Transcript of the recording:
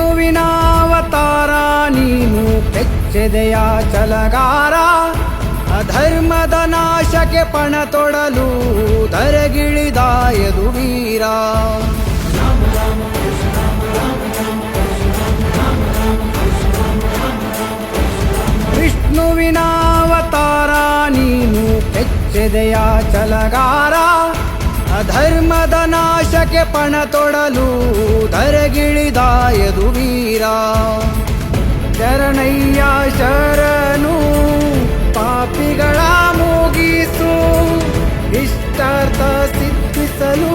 ವಿಷ್ಣುವಿನಾವತಾರ ನೀನು ಕೆಚ್ಚೆದೆಯ ಛಲಗಾರ, ಅಧರ್ಮದ ನಾಶಕ್ಕೆ ಪಣ ತೊಡಲು ಧರೆಗಿಳಿದ ಯದುವೀರ. ವಿಷ್ಣುವಿನಾವತಾರ ನೀನು ಕೆಚ್ಚೆದೆಯ ಛಲಗಾರ, ಅಧರ್ಮದ ನಾಶಕ್ಕೆ ಪಣ ತೊಡಲು ಧರೆಗಿಳಿದ ಯದುವೀರ. ಶರಣಯ್ಯ ಶರಣು ಪಾಪಿಗಳ ಮುಗಿಸು, ಇಷ್ಟಾರ್ಥ ಸಿದ್ಧಿಸಲು